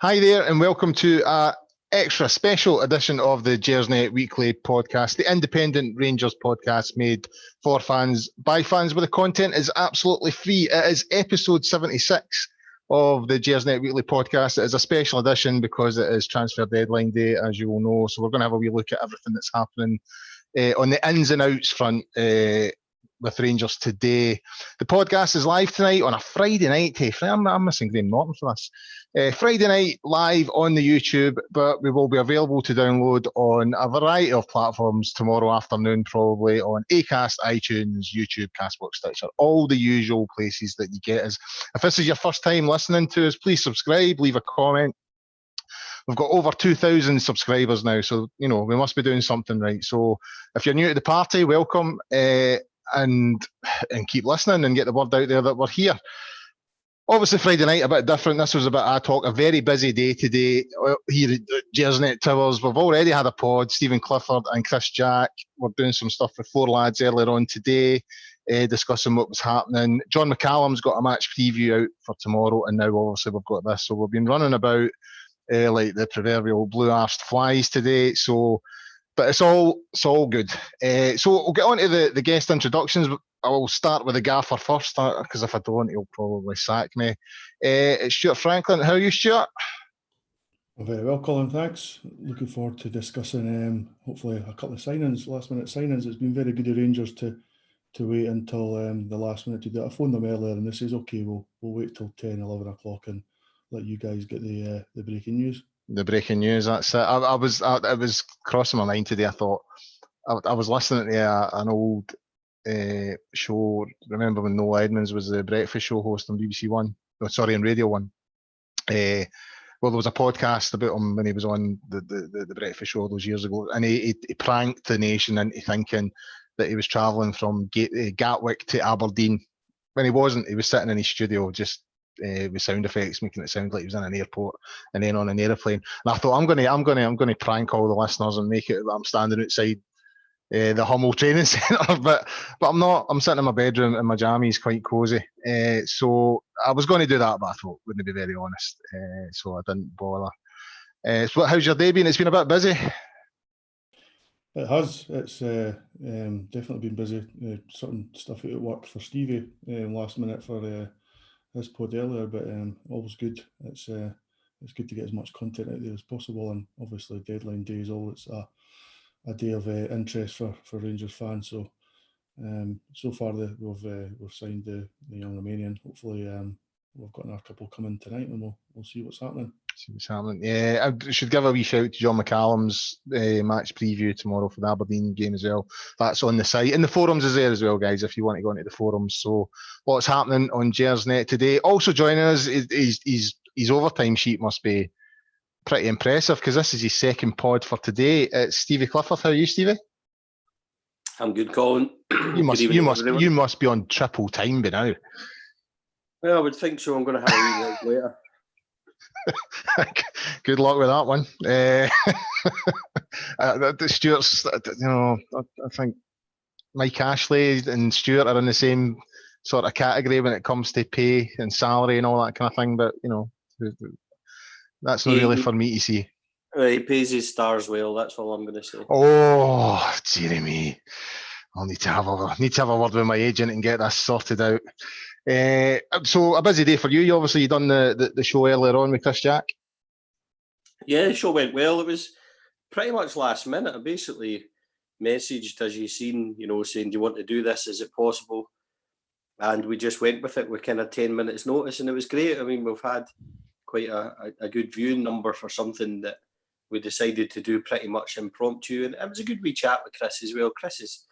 Hi there, and welcome to an extra special edition of the Gersnet Weekly Podcast, the independent Rangers podcast made for fans, by fans, where the content is absolutely free. It is episode 76 of the Gersnet Weekly Podcast. It is a special edition because it is transfer deadline day, as you will know. So we're going to have a wee look at everything that's happening on the ins and outs front with Rangers today. The podcast is live tonight on a Friday night. Hey, I'm missing Graham Norton for this. Friday night live on the YouTube, but we will be available to download on a variety of platforms tomorrow afternoon, probably on Acast, iTunes, YouTube, Castbox, Stitcher, all the usual places that you get us. If this is your first time listening to us, please subscribe, leave a comment. We've got over 2,000 subscribers now, so we must be doing something right. So if you're new to the party, welcome, and keep listening and get the word out there that we're here. Obviously, Friday night a bit different. This was a bit ad hoc. A very busy day today here at Gersnet Towers. We've already had a pod. Stephen Clifford and Chris Jack were doing some stuff with four lads earlier on today, discussing what was happening. John McCallum's got a match preview out for tomorrow, and now obviously we've got this. So we've been running about like the proverbial blue-arsed flies today. But it's all good. So we'll get on to the guest introductions. I will start with the gaffer first, because if I don't, he'll probably sack me. It's Stuart Franklin. How are you, Stuart? I'm very well, Colin, thanks. Looking forward to discussing hopefully a couple of signings, last-minute signings. It's been very good of Rangers to wait until the last minute to do it. I phoned them earlier and they says, okay, we'll wait till 10, 11 o'clock and let you guys get the breaking news. The breaking news, that's it. It was crossing my mind today. I thought, I was listening to an old show. Remember when Noel Edmonds was the breakfast show host on BBC One? No, sorry, on Radio One. Well, there was a podcast about him when he was on the breakfast show those years ago, and he pranked the nation into thinking that he was travelling from Gatwick to Aberdeen when he wasn't. He was sitting in his studio just with sound effects, making it sound like he was in an airport and then on an aeroplane. And I thought, I'm gonna prank all the listeners and make it that I'm standing outside the Hummel training centre, but I'm not. I'm sitting in my bedroom in my jammies, quite cosy. So I was going to do that, but I thought, wouldn't be very honest. So I didn't bother. So how's your day been? It's been a bit busy. It has. It's definitely been busy. Sorting stuff out at work for Stevie last minute for his pod earlier, but always good. It's good to get as much content out there as possible, and obviously deadline day is always a day of interest for Rangers fans. So so far we've signed the young Romanian. Hopefully we've got another couple coming tonight, and we'll see what's happening. Yeah, I should give a wee shout to John McCallum's match preview tomorrow for the Aberdeen game as well. That's on the site, and the forums is there as well, guys, if you want to go into the forums. So what's happening on Gersnet today? Also joining us, his overtime sheet must be pretty impressive because this is his second pod for today. It's Stevie Clifford. How are you, Stevie? I'm good, Colin. You must be on triple time by now. Well, I would think so. I'm going to have a wee look later. Good luck with that one. Stuart's, I think Mike Ashley and Stuart are in the same sort of category when it comes to pay and salary and all that kind of thing. But that's not really for me to see. He pays his stars well. That's all I'm going to say. Oh, Jeremy, I'll need to have a word with my agent and get this sorted out. So a busy day for you. You obviously done the show earlier on with Chris Jack. Yeah, the show went well. It was pretty much last minute. I basically messaged, as you've seen, saying, do you want to do this? Is it possible? And we just went with it with kind of 10 minutes notice, and it was great. I mean, we've had quite a good viewing number for something that we decided to do pretty much impromptu, and it was a good wee chat with Chris as well. Chris is,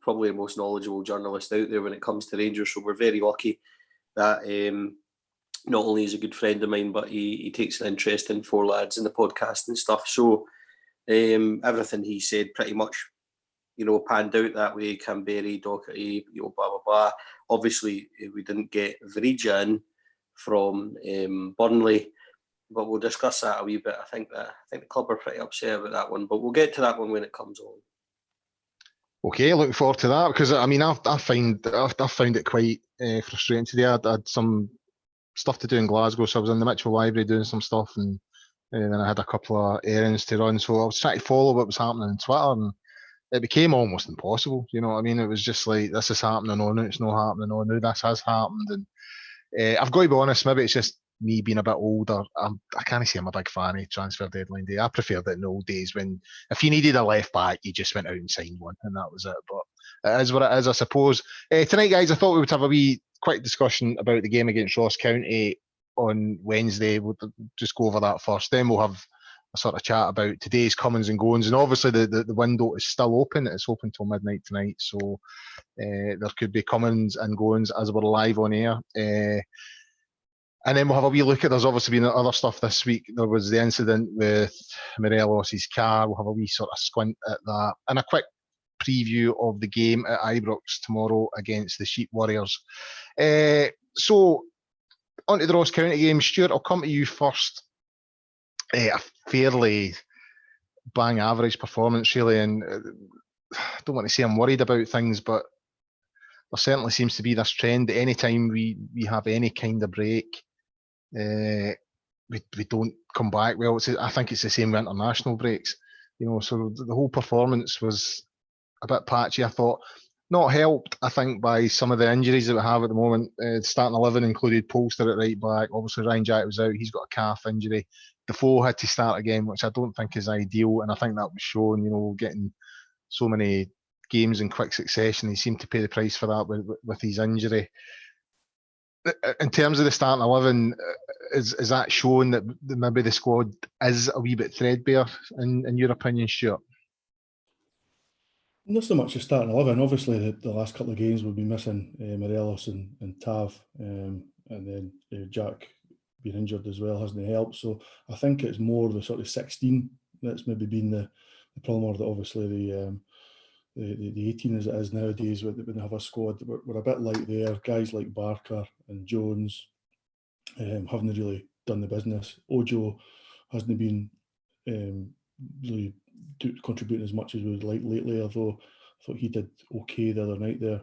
probably the most knowledgeable journalist out there when it comes to Rangers, so we're very lucky that not only is a good friend of mine, but he takes an interest in four lads in the podcast and stuff. So everything he said pretty much, panned out that way. Canberra, Doherty, blah, blah, blah. Obviously, we didn't get Virija in from Burnley, but we'll discuss that a wee bit. I think the club are pretty upset about that one, but we'll get to that one when it comes on. Okay, looking forward to that because I mean I found it quite frustrating today. I had some stuff to do in Glasgow, so I was in the Mitchell Library doing some stuff, and then I had a couple of errands to run. So I was trying to follow what was happening on Twitter, and it became almost impossible. You know what I mean? It was just like, this is happening, oh no, it's not happening, oh no, this has happened. And I've got to be honest, maybe it's just me being a bit older. I can't say I'm a big fan of transfer deadline day. I preferred it in the old days when if you needed a left back, you just went out and signed one, and that was it. But it is what it is, I suppose. Tonight, guys, I thought we would have a wee quick discussion about the game against Ross County on Wednesday. We'll just go over that first. Then we'll have a sort of chat about today's comings and goings. And obviously the window is still open. It's open till midnight tonight. So there could be comings and goings as we're live on air. And then we'll have a wee look at, there's obviously been other stuff this week. There was the incident with Morelos' car. We'll have a wee sort of squint at that. And a quick preview of the game at Ibrox tomorrow against the Sheep Warriors. So, on to the Ross County game. Stuart, I'll come to you first. A fairly bang average performance, really. And I don't want to say I'm worried about things, but there certainly seems to be this trend that any time we have any kind of break, we don't come back well. I think it's the same with international breaks, you know. So the whole performance was a bit patchy. I thought, not helped, I think, by some of the injuries that we have at the moment. Starting 11 included Polster at right back. Obviously, Ryan Jack was out. He's got a calf injury. Defoe had to start again, which I don't think is ideal. And I think that was shown, you know, getting so many games in quick succession. He seemed to pay the price for that with his injury. In terms of the starting 11, is that showing that maybe the squad is a wee bit threadbare, in your opinion, Stuart? Not so much the starting 11. Obviously, the last couple of games we've been missing Morelos and Tav, and then Jack being injured as well hasn't helped. So I think it's more the sort of 16 that's maybe been the problem, or that obviously the 18 as it is nowadays, when they have a squad, we're a bit light there. Guys like Barker and Jones haven't really done the business. Ojo hasn't been really contributing as much as we would like lately, although I thought he did okay the other night there.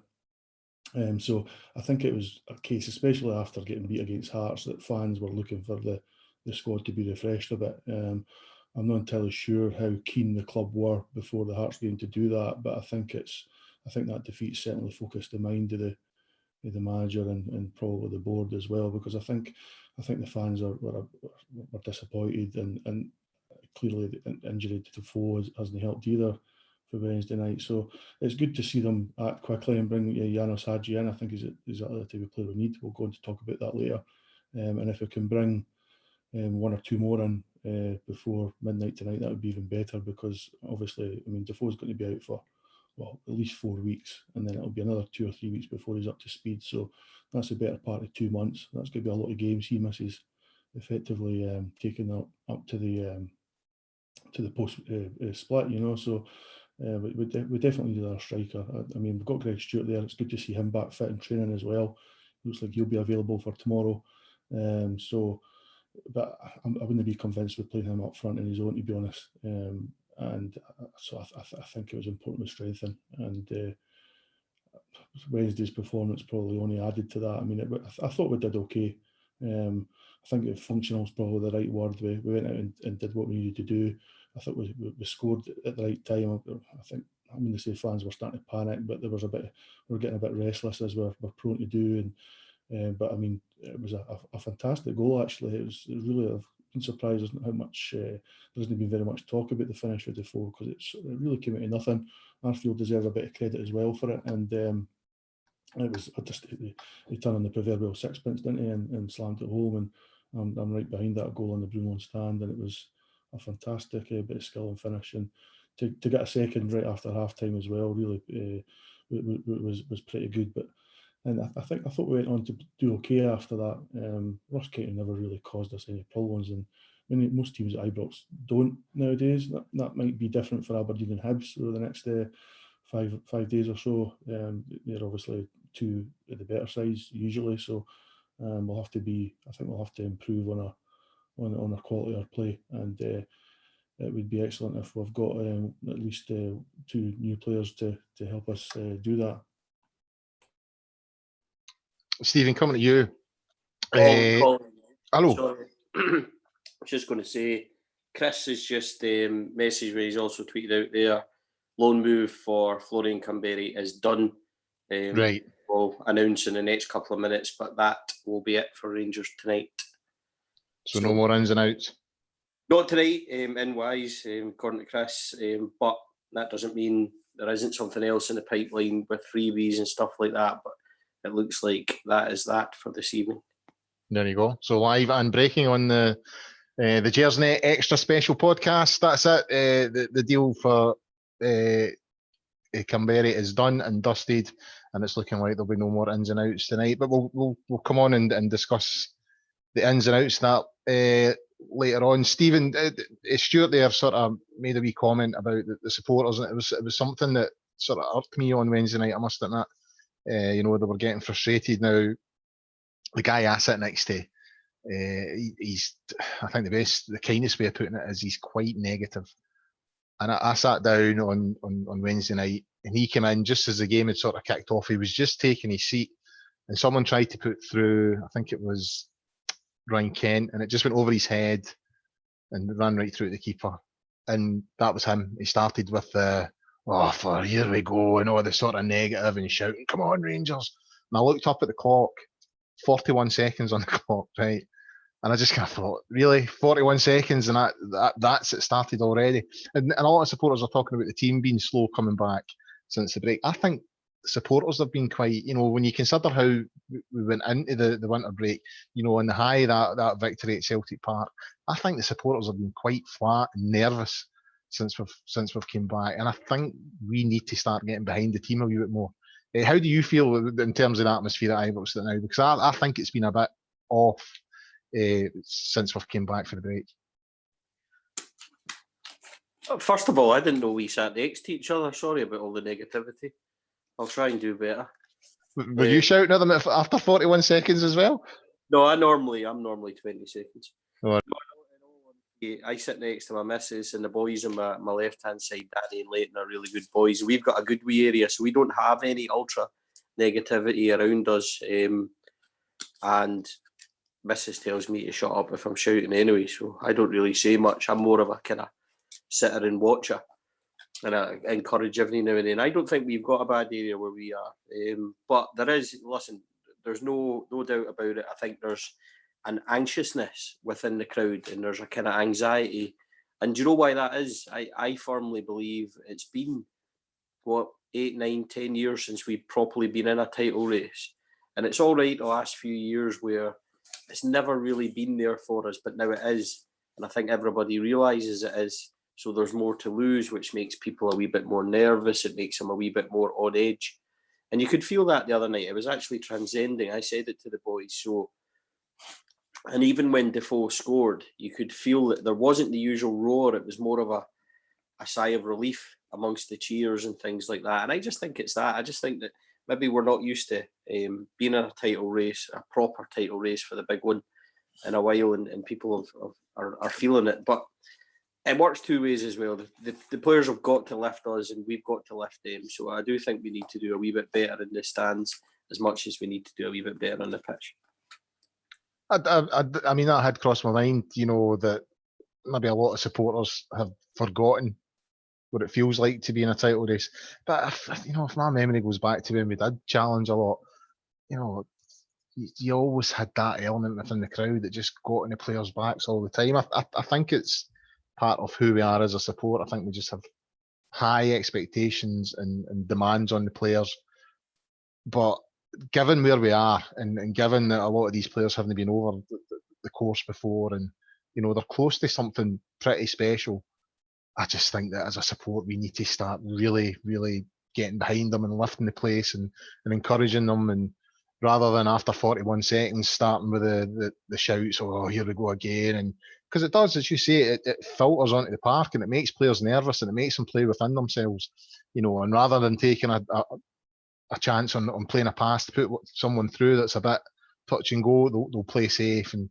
So I think it was a case, especially after getting beat against Hearts, that fans were looking for the squad to be refreshed a bit. I'm not entirely sure how keen the club were before the Hearts game to do that, but I think that defeat certainly focused the mind of the manager and probably the board as well, because I think the fans were disappointed, and clearly the injury to Defoe hasn't helped either for Wednesday night. So it's good to see them act quickly and bring Janos Hadji in. I think he's exactly the type of player we need. We'll go on to talk about that later. And if we can bring one or two more in before midnight tonight, that would be even better, because obviously, I mean, Defoe's going to be out for, well, at least 4 weeks, and then it'll be another 2 or 3 weeks before he's up to speed. So that's a better part of 2 months. That's going to be a lot of games he misses, effectively taking up to the post split, you know. So we definitely need another striker. I mean, we've got Greg Stewart there. It's good to see him back fit and training as well. Looks like he'll be available for tomorrow. But I wouldn't be convinced with playing him up front in his own, to be honest. And so I think it was important to strengthen. And Wednesday's performance probably only added to that. I mean, I thought we did okay. I think functional is probably the right word. We went out and did what we needed to do. I thought we scored at the right time. I think, I'm going to say fans were starting to panic, but we were getting a bit restless, as we're prone to do. But I mean, it was a fantastic goal, actually. It was really, I've been surprised how much there hasn't been very much talk about the finish with Defoe, because it really came out of nothing. Arfield deserves a bit of credit as well for it. And it was just, he turned on the proverbial sixpence, didn't he, and slammed it home. And I'm right behind that goal on the Broomloan stand, and it was a fantastic bit of skill and finish. And to get a second right after half time as well, really was pretty good. But and I thought we went on to do okay after that. Ross County never really caused us any problems, and I mean, most teams at Ibrox don't nowadays. That might be different for Aberdeen and Hibs over the next 5 days or so. They're obviously two of the better sides usually, so I think we'll have to improve on our quality of play, and it would be excellent if we've got at least 2 new players to help us do that. Stephen, coming to you. Colin, hello. sorry. I was just going to say, Chris has just messaged me. He's also tweeted out there, loan move for Florian Kamberi is done. Right. We'll announce in the next couple of minutes, but that will be it for Rangers tonight. So no more ins and outs? Not tonight, in wise, according to Chris, but that doesn't mean there isn't something else in the pipeline with freebies and stuff like that, but it looks like that is that for this evening. There you go. So live and breaking on the Gersnet Extra Special Podcast. That's it. The deal for Kamberi is done and dusted, and it's looking like there'll be no more ins and outs tonight. But we'll come on and discuss the ins and outs that later on. Stephen, Stuart there sort of made a wee comment about the supporters, and it was something that sort of irked me on Wednesday night, I must admit. They were getting frustrated. Now, the guy I sit next to, he's, I think the kindest way of putting it is he's quite negative. And I sat down on Wednesday night, and he came in just as the game had sort of kicked off. He was just taking his seat, and someone tried to put through, I think it was Ryan Kent, and it just went over his head and ran right through the keeper. And that was him. He started with here we go, and all the sort of negative and shouting, come on, Rangers. And I looked up at the clock, 41 seconds on the clock, right? And I just kind of thought, really, 41 seconds, and that's it started already. And a lot of supporters are talking about the team being slow coming back since the break. I think the supporters have been quite, when you consider how we went into the winter break, on the high that victory at Celtic Park, I think the supporters have been quite flat and nervous since we've came back. And I think we need to start getting behind the team a wee bit more. How do you feel in terms of the atmosphere at Ibrox now? Because I think it's been a bit off since we've came back for the break. First of all, I didn't know we sat next to each other. Sorry about all the negativity. I'll try and do better. Were you shouting at them after 41 seconds as well? No, I'm normally 20 seconds. Oh. I sit next to my missus, and the boys on my left-hand side, Danny and Leighton, are really good boys. We've got a good wee area, so we don't have any ultra negativity around us. And missus tells me to shut up if I'm shouting anyway, so I don't really say much. I'm more of a kind of sitter and watcher, and I encourage every now and then. I don't think we've got a bad area where we are, but there's no doubt about it. I think there's an anxiousness within the crowd, and there's a kind of anxiety. And do you know why that is? I firmly believe it's been 8, 9, 10 years since we've properly been in a title race, and it's all right the last few years where it's never really been there for us, but now it is, and I think everybody realises it is. So there's more to lose, which makes people a wee bit more nervous. It makes them a wee bit more on edge, and you could feel that the other night. It was actually transcending. I said it to the boys. So, and even when Defoe scored, you could feel that there wasn't the usual roar. It was more of a sigh of relief amongst the cheers and things like that. And I just think it's that. I just think that maybe we're not used to being in a title race, a proper title race for the big one in a while, and people are feeling it. But it works two ways as well. The players have got to lift us, and we've got to lift them. So I do think we need to do a wee bit better in the stands as much as we need to do a wee bit better on the pitch. I mean, that had crossed my mind, that maybe a lot of supporters have forgotten what it feels like to be in a title race. But if my memory goes back to when we did challenge a lot, you always had that element within the crowd that just got in the players' backs all the time. I think it's part of who we are as a support. I think we just have high expectations and demands on the players. But given where we are, and given that a lot of these players haven't been over the course before, and they're close to something pretty special, I just think that as a support we need to start really, really getting behind them and lifting the place and encouraging them, and rather than after 41 seconds starting with the shouts, oh, here we go again. And because it does, as you say, it filters onto the park, and it makes players nervous, and it makes them play within themselves, and rather than taking a chance on playing a pass to put someone through that's a bit touch and go, they'll play safe. And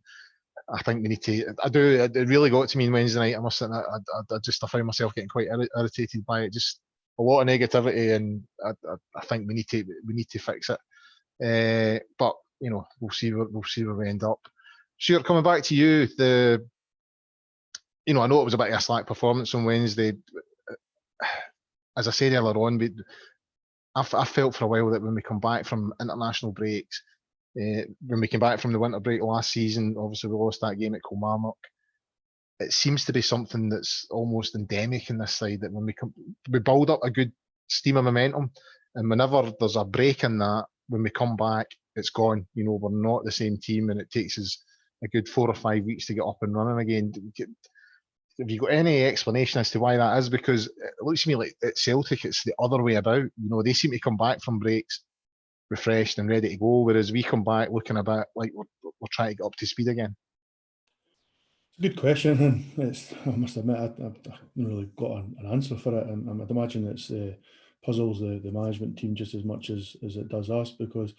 I think we need to. It really got to me on Wednesday night. I must admit, I found myself getting quite irritated by it. Just a lot of negativity, and I think we need to fix it. But we'll see where we end up. Stuart, coming back to you, I know it was a bit of a slack performance on Wednesday. As I said earlier on, I felt for a while that when we come back from international breaks, when we came back from the winter break last season, obviously we lost that game at Kilmarnock. It seems to be something that's almost endemic in this side, that when we build up a good stream of momentum, and whenever there's a break in that, when we come back, it's gone. We're not the same team, and it takes us a good 4 or 5 weeks to get up and running again. Have you got any explanation as to why that is? Because it looks to me like at Celtic, it's the other way about. They seem to come back from breaks refreshed and ready to go, whereas we come back looking a bit like we're trying to get up to speed again. Good question, and I must admit I haven't really got an answer for it, and I'd imagine it's puzzles the management team just as much as it does us, because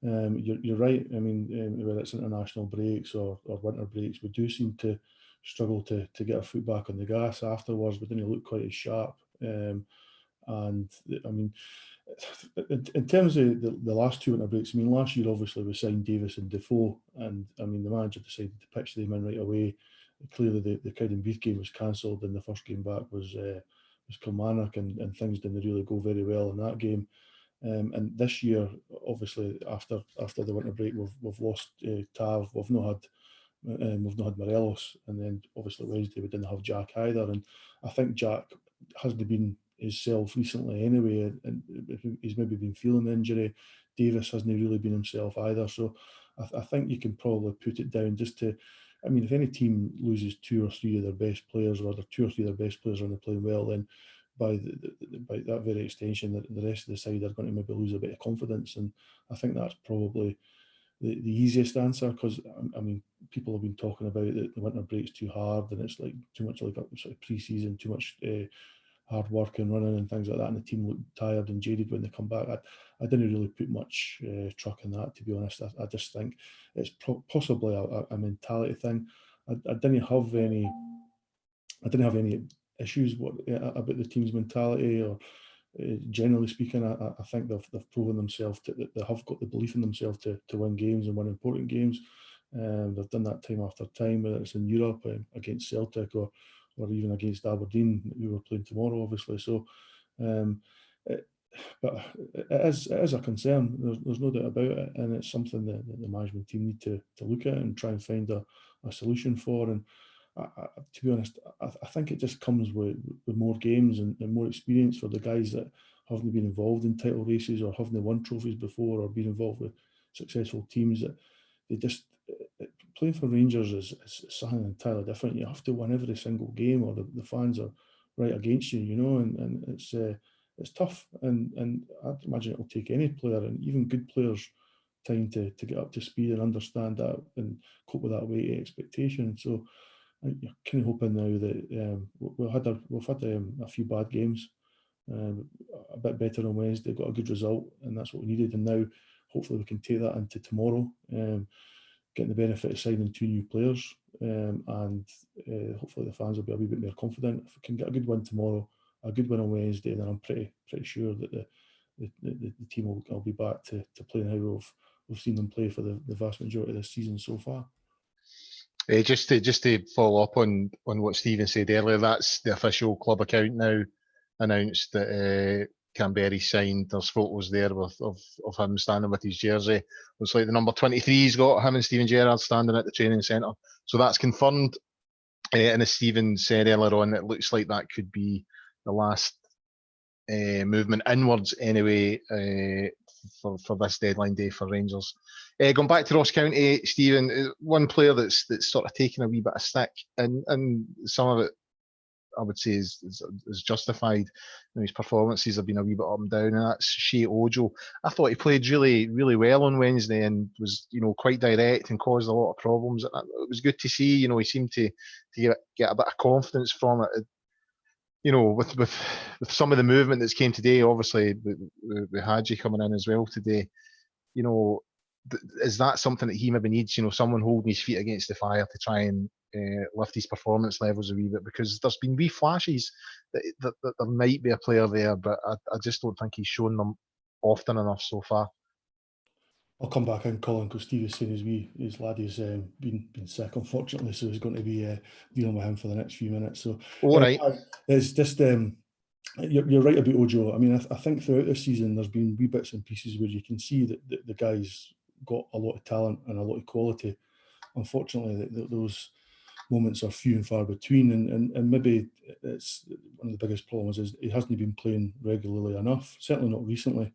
you're right. I mean, whether it's international breaks or winter breaks, we do seem to struggle to get our foot back on the gas afterwards. We didn't look quite as sharp, and I mean, in terms of the last two winter breaks, I mean, last year obviously we signed Davis and Defoe, and I mean the manager decided to pitch them in right away. Clearly the Cowdenbeath game was cancelled, and the first game back was Kilmarnock, and things didn't really go very well in that game. And this year, obviously after the winter break, we've lost Tav, we've not had Morelos, and then obviously Wednesday we didn't have Jack either, and I think Jack hasn't been himself recently anyway, and he's maybe been feeling the injury. Davis hasn't really been himself either, so I think you can probably put it down just to, I mean, if any team loses 2 or 3 of their best players, or 2 or 3 of their best players aren't playing well, then by that very extension, the rest of the side are going to maybe lose a bit of confidence, and I think that's probably the easiest answer, because I mean, people have been talking about that the winter break's too hard, and it's like too much like a sort of pre-season, too much hard work and running and things like that, and the team look tired and jaded when they come back. I didn't really put much truck in that, to be honest. I just think it's possibly a mentality thing. I didn't have any issues about the team's mentality, or generally speaking, I think they've proven themselves that they have got the belief in themselves to win games and win important games. They've done that time after time, whether it's in Europe against Celtic or even against Aberdeen, who we're playing tomorrow, obviously. So, but it is a concern. There's no doubt about it, and it's something that the management team need to look at and try and find a solution for. And to be honest, I think it just comes with more games and more experience for the guys that haven't been involved in title races or haven't won trophies before or been involved with successful teams, that they just playing for Rangers is something entirely different. You have to win every single game, or the fans are right against you, and it's tough, and I'd imagine it'll take any player, and even good players, time to get up to speed and understand that and cope with that weight of expectation. So you're kind of hoping now that we've had a few bad games, a bit better on Wednesday, got a good result, and that's what we needed. And now hopefully we can take that into tomorrow, getting the benefit of signing 2 new players, and hopefully the fans will be a wee bit more confident. If we can get a good win tomorrow, a good win on Wednesday, then I'm pretty sure that the team will be back to playing how we've seen them play for the vast majority of this season so far. Just to follow up on what Stephen said earlier, that's the official club account now announced that Canberra signed. There's photos there of him standing with his jersey. Looks like the number 23's got him and Stephen Gerrard standing at the training centre. So that's confirmed. And as Stephen said earlier on, it looks like that could be the last movement inwards anyway for this deadline day for Rangers. Going back to Ross County, Stephen, one player that's sort of taken a wee bit of stick, and some of it I would say is justified. His performances have been a wee bit up and down, and that's Shea Ojo. I thought he played really, really well on Wednesday and was, quite direct and caused a lot of problems. It was good to see. He seemed to get a bit of confidence from it. With some of the movement that's came today, obviously with Hadji coming in as well today, is that something that he maybe needs? Someone holding his feet against the fire to try and lift his performance levels a wee bit, because there's been wee flashes that there might be a player there, but I just don't think he's shown them often enough so far. I'll come back in, Colin, because Steve is saying his laddie's been sick, unfortunately, so he's going to be dealing with him for the next few minutes. So, all right. It's just you're right about Ojo. I mean, I think throughout this season there's been wee bits and pieces where you can see that the guy's got a lot of talent and a lot of quality. Unfortunately, those moments are few and far between, and maybe it's one of the biggest problems is he hasn't been playing regularly enough. Certainly not recently.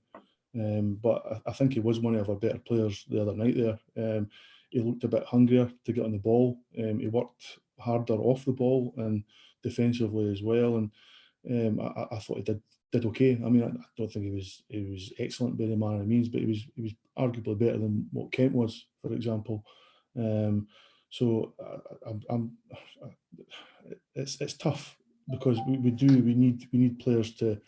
But I think he was one of our better players the other night there. He looked a bit hungrier to get on the ball. He worked harder off the ball and defensively as well. And I thought he did okay. I mean, I don't think he was excellent by any manner of means, but he was arguably better than what Kent was, for example. So it's tough because we need players to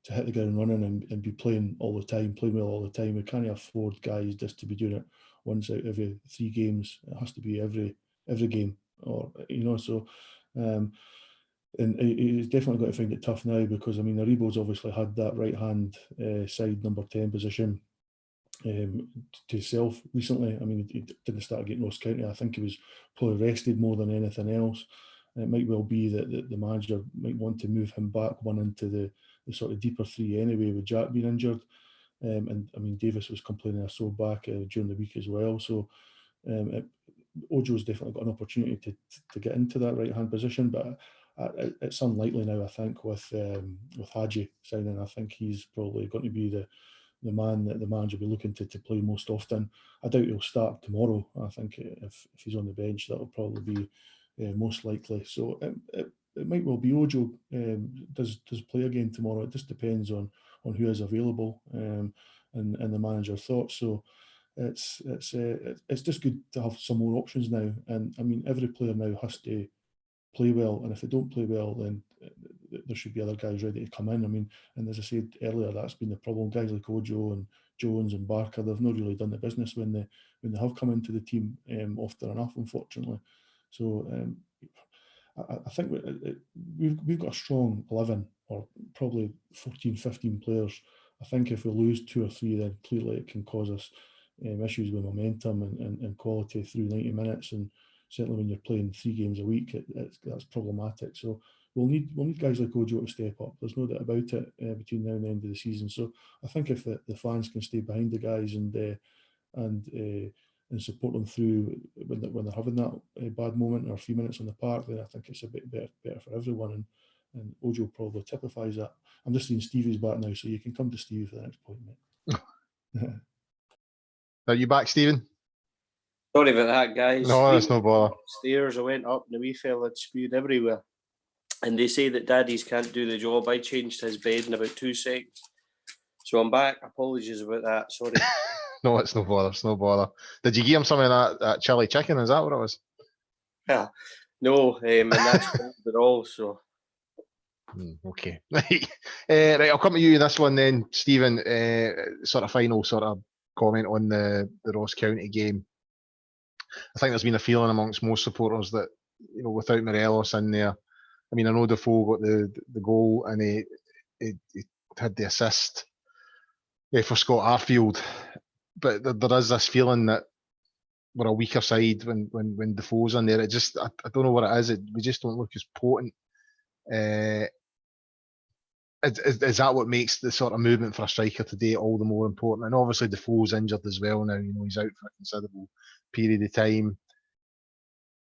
hit the ground running and be playing all the time, playing well all the time. We can't afford guys just to be doing it once out every 3 games. It has to be every game, or So, and he's definitely got to find it tough now because I mean, Aribo's obviously had that right hand side number 10 position to himself recently. I mean, he didn't start getting Ross County. I think he was probably rested more than anything else. It might well be that the manager might want to move him back one into the sort of deeper 3 anyway, with Jack being injured. And I mean, Davis was complaining of sore back during the week as well. So Ojo's definitely got an opportunity to get into that right hand position, but it's unlikely now. I think with Hadji signing, I think he's probably going to be the man that the manager will be looking to play most often. I doubt he'll start tomorrow. I think if he's on the bench, that'll probably be most likely. So it might well be Ojo does play again tomorrow. It just depends on who is available and the manager's thoughts. So it's just good to have some more options now. And I mean, every player now has to play well, and if they don't play well, then there should be other guys ready to come in. I mean, and as I said earlier, that's been the problem. Guys like Ojo and Jones and Barker, they've not really done the business when they have come into the team often enough, unfortunately. So I think we've got a strong 11 or probably 14, 15 players. I think if we lose 2 or 3, then clearly it can cause us issues with momentum and quality through 90 minutes. And certainly when you're playing 3 games a week, that's problematic. So we'll need guys like Ojo to step up. There's no doubt about it between now and the end of the season. So I think if the fans can stay behind the guys and support them through when they're having that bad moment or a few minutes on the park, then I think it's a bit better for everyone. And Ojo probably typifies that. I'm just seeing Stevie's back now, so you can come to Stevie for the next point, mate. Are you back, Stephen? Sorry about that, guys. No, that's no bother. Upstairs, I went up and the wee fella had spewed everywhere. And they say that daddies can't do the job. I changed his bed in about 2 seconds. So I'm back. Apologies about that. Sorry. No, it's no bother. It's no bother. Did you give him some of that chili chicken? Is that what it was? Yeah. No, and that's cold at all. So. Okay. Right, I'll come to you in this one then, Stephen. Sort of final sort of comment on the Ross County game. I think there's been a feeling amongst most supporters that, without Morelos in there, I mean, I know Defoe got the goal and he had the assist for Scott Arfield, but there is this feeling that we're a weaker side when Defoe's in there. It just, I don't know what it is. We just don't look as potent. Is that what makes the sort of movement for a striker today all the more important? And obviously Defoe's injured as well now. He's out for a considerable period of time.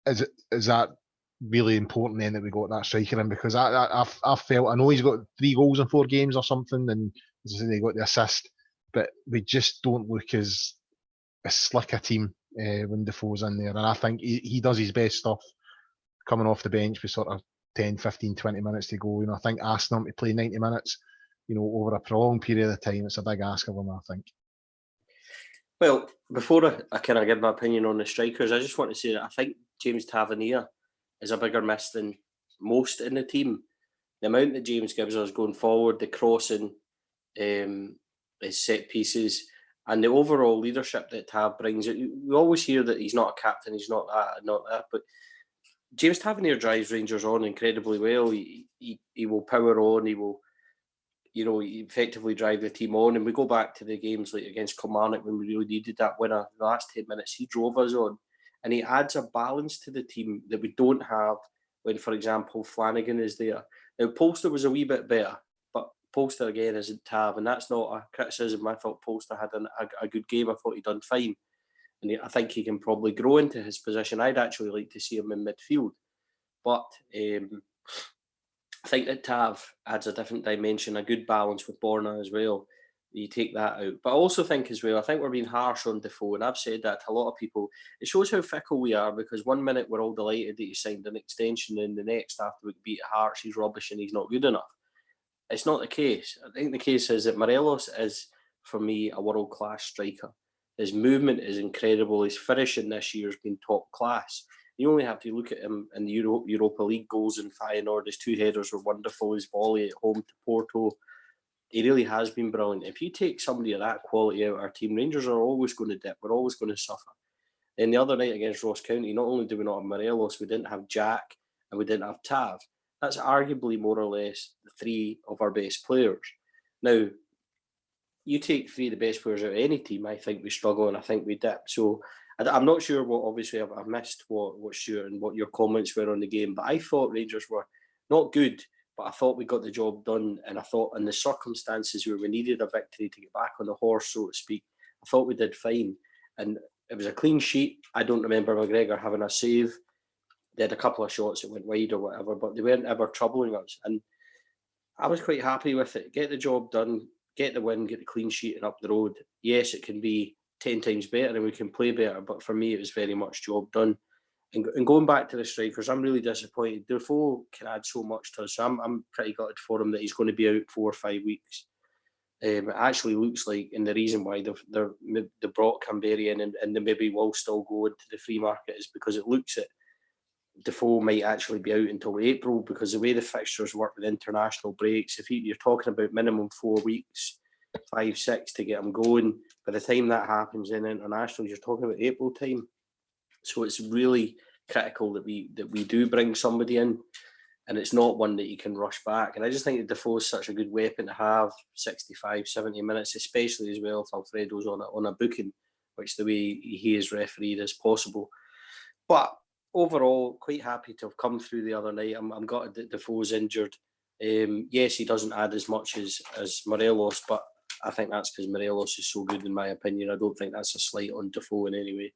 Is that really important then that we got that striker in? Because I felt, I know he's got 3 goals in 4 games or something, and as I say, they got the assist, but we just don't look as slick a team when Defoe's in there. And I think he does his best stuff coming off the bench with sort of 10, 15, 20 minutes to go. I think asking him to play 90 minutes, over a prolonged period of time, it's a big ask of him, I think. Well, before I kind of give my opinion on the strikers, I just want to say that I think James Tavernier is a bigger miss than most in the team. The amount that James gives us going forward, the crossing, his set pieces, and the overall leadership that Tav brings. We always hear that he's not a captain, he's not that, but James Tavernier drives Rangers on incredibly well. He will power on. effectively drive the team on. And we go back to the games like against Kilmarnock when we really needed that winner. The last 10 minutes, he drove us on. And he adds a balance to the team that we don't have when, for example, Flanagan is there. Now, Polster was a wee bit better, but Polster, again, isn't Tav. And that's not a criticism. I thought Polster had a good game. I thought he'd done fine. And I think he can probably grow into his position. I'd actually like to see him in midfield. But I think that Tav adds a different dimension, a good balance with Borna as well. You take that out. But I also think as well, I think we're being harsh on Defoe, and I've said that to a lot of people. It shows how fickle we are, because one minute we're all delighted that he signed an extension, and the next, after we beat Hearts, he's rubbish and he's not good enough. It's not the case. I think the case is that Morelos is, for me, a world-class striker. His movement is incredible. His finishing this year has been top class. You only have to look at him in the Europa League goals in Feyenoord. His 2 headers were wonderful. His volley at home to Porto. He really has been brilliant. If you take somebody of that quality out of our team, Rangers are always going to dip. We're always going to suffer. And the other night against Ross County, not only do we not have Morelos, we didn't have Jack and we didn't have Tav. That's arguably more or less the 3 of our best players. Now, you take 3 of the best players out of any team, I think we struggle and I think we dip. So I'm not sure what, obviously, I've missed what Stuart and what your comments were on the game, but I thought Rangers were not good, but I thought we got the job done. And I thought in the circumstances where we needed a victory to get back on the horse, so to speak, I thought we did fine. And it was a clean sheet. I don't remember McGregor having a save. They had a couple of shots that went wide or whatever, but they weren't ever troubling us. And I was quite happy with it. Get the job done, get the win, get the clean sheet and up the road. Yes, it can be 10 times better and we can play better, but for me, it was very much job done. And going back to the strikers, I'm really disappointed. Defoe can add so much to us. So I'm pretty gutted for him that he's going to be out 4 or 5 weeks. It actually looks like, and the reason why they brought Canberra in and they maybe will still go into the free market is because it looks at Defoe might actually be out until April, because the way the fixtures work with international breaks, if you're talking about minimum 4 weeks, 5, 6 to get them going, by the time that happens in international, you're talking about April time. So it's really critical that we do bring somebody in, and it's not one that you can rush back. And I just think that Defoe is such a good weapon to have 65, 70 minutes, especially as well if Alfredo's on a booking, which the way he is refereed is possible. But overall, quite happy to have come through the other night. I'm gutted that Defoe's injured. Yes, he doesn't add as much as Morelos, but I think that's because Morelos is so good, in my opinion. I don't think that's a slight on Defoe in any way.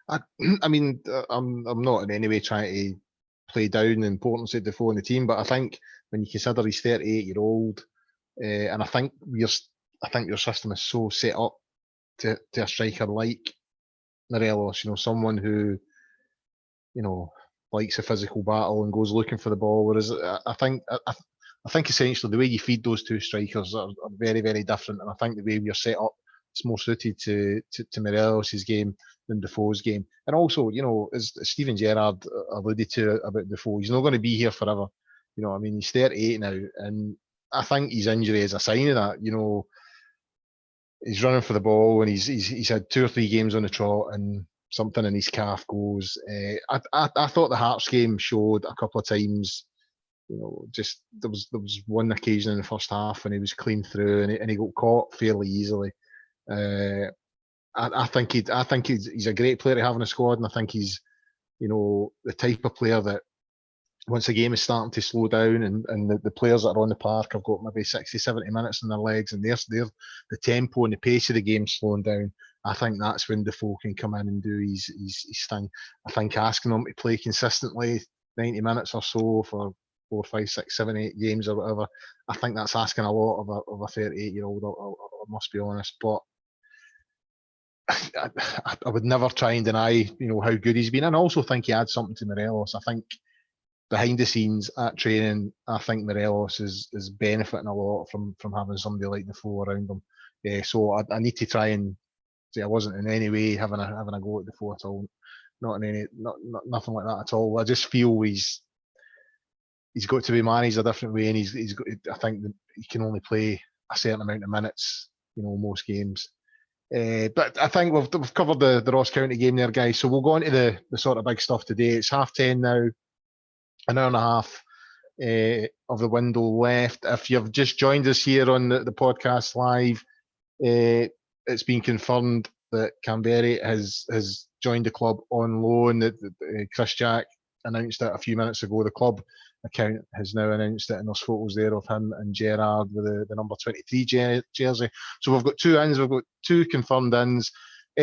I mean, I'm not in any way trying to play down the importance of Defoe in the team, but I think when you consider he's 38-year-old, and I think your system is so set up to a striker like Morelos, someone who, likes a physical battle and goes looking for the ball. Whereas I think essentially the way you feed those 2 strikers are very, very different, and I think the way we're set up, it's more suited to Morelos' game than Defoe's game. And also, as Stephen Gerrard alluded to about Defoe, he's not going to be here forever. He's 38 now, and I think his injury is a sign of that. He's running for the ball, and he's had 2 or 3 games on the trot, and something in his calf goes. I thought the Hearts game showed a couple of times. Just there was one occasion in the first half when he was clean through, and he got caught fairly easily. I think he's a great player to have in the squad, and I think he's the type of player that once the game is starting to slow down and the players that are on the park have got maybe 60, 70 minutes in their legs, and the tempo and the pace of the game slowing down, I think that's when Defoe can come in and do his thing. I think asking him to play consistently 90 minutes or so for 4, 5, 6, 7, 8 games or whatever, I think that's asking a lot of a 38-year-old, I must be honest. But I would never try and deny, how good he's been. And I also think he adds something to Morelos. I think behind the scenes at training, I think Morelos is benefiting a lot from having somebody like Defoe around him. So I need to try and say I wasn't in any way having a go at Defoe at all. Nothing like that at all. I just feel he's got to be managed a different way, and he's got. I think that he can only play a certain amount of minutes, most games. But I think we've covered the Ross County game there, guys. So we'll go on to the sort of big stuff today. It's 10:30 now, an hour and a half of the window left. If you've just joined us here on the podcast live, it's been confirmed that Canberra has joined the club on loan. That Chris Jack announced it a few minutes ago. The club account has now announced it, and there's photos there of him and Gerard with the number 23 jersey. So we've got two ins, we've got two confirmed ins.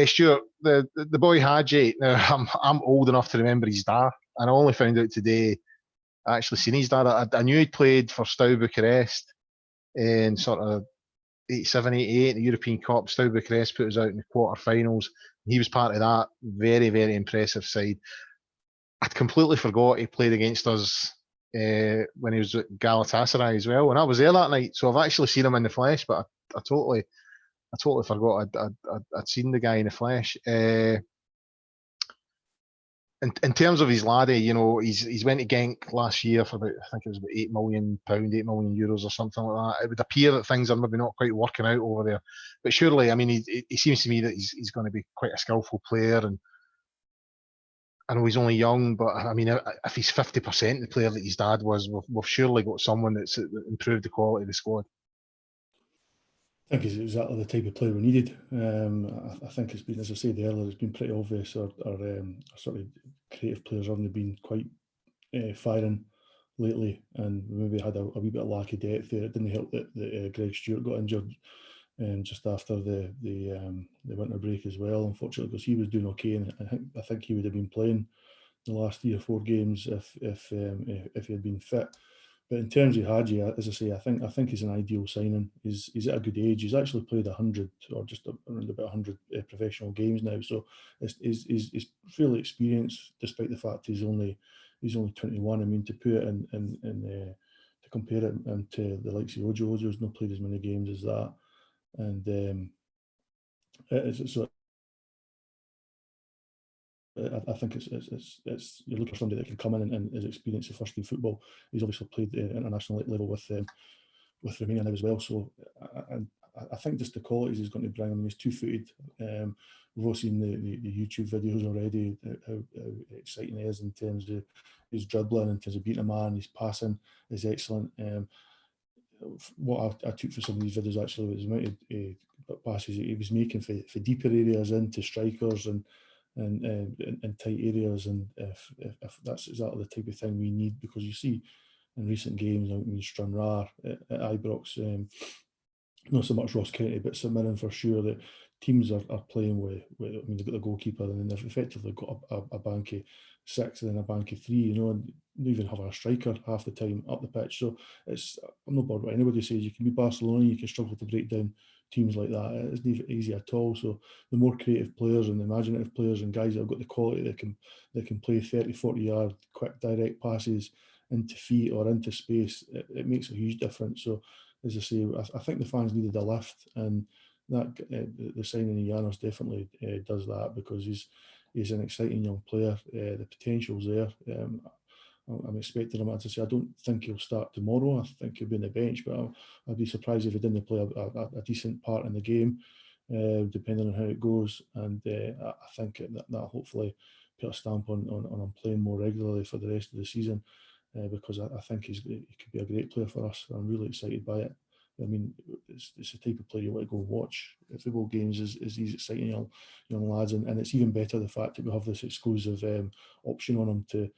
Stuart, the boy Hadji. Now I'm old enough to remember his dad, and I only found out today. I actually seen his dad. I knew he'd played for Steaua Bucharest in sort of 87, 88, the European Cup. Steaua Bucharest put us out in the quarterfinals. He was part of that very, very impressive side. I'd completely forgot he played against us when he was at Galatasaray as well, and I was there that night. So I've actually seen him in the flesh, but I totally forgot I'd seen the guy in the flesh. In terms of his laddie, he's went to Genk last year for about, I think it was about £8 million, €8 million or something like that. It would appear that things are maybe not quite working out over there, but surely, I mean, he seems to me that he's going to be quite a skillful player, and I know he's only young, but I mean, if he's 50% the player that his dad was, we've surely got someone that's improved the quality of the squad. I think he's exactly the type of player we needed. I think it's been, as I said earlier, it's been pretty obvious our sort of creative players haven't been quite firing lately, and we maybe had a wee bit of lack of depth there. It didn't help that Greg Stewart got injured just after the winter break as well, unfortunately, because he was doing okay, and I think he would have been playing the last 3 or 4 games if he had been fit. But in terms of Hadji, as I say, I think he's an ideal signing. He's at a good age. He's actually played 100 or just around about 100 professional games now, so he's fairly experienced, despite the fact he's only 21. I mean, to put it in to compare it to the likes of Ojo. Ojo's not played as many games as that, and so I think it's you're looking for somebody that can come in and is experienced in first team football. He's obviously played at international level with Romania now as well. So I think just the qualities he's going to bring. I mean, he's 2-footed. We've all seen the YouTube videos already. How exciting he is in terms of his dribbling, in terms of beating a man. His passing is excellent. What I took for some of these videos actually was the amount of passes he was making for deeper areas into strikers and tight areas, and if that's exactly the type of thing we need, because you see in recent games, I mean, Stranraer at Ibrox, not so much Ross County, but St Mirren for sure, that teams are playing with I mean, they've got the goalkeeper, and then they've effectively got a bank of 6 and then a bank of 3, and they even have a striker half the time up the pitch. So I'm not bothered what anybody says. You can be Barcelona, you can struggle to break down teams like that. It isn't easy at all. So the more creative players and the imaginative players and guys that have got the quality that can play 30-40 yard quick direct passes into feet or into space, it makes a huge difference. So as I say, I think the fans needed a lift, and that the signing of Janos definitely does that, because he's an exciting young player. The potential's there. I'm expecting him. As I say, I don't think he'll start tomorrow. I think he'll be on the bench, but I'd be surprised if he didn't play a decent part in the game, depending on how it goes. And I think that hopefully put a stamp on him playing more regularly for the rest of the season, because I think he could be a great player for us. I'm really excited by it. I mean, it's the type of player you want to go and watch. Football games is these exciting young lads, and it's even better the fact that we have this exclusive option on him to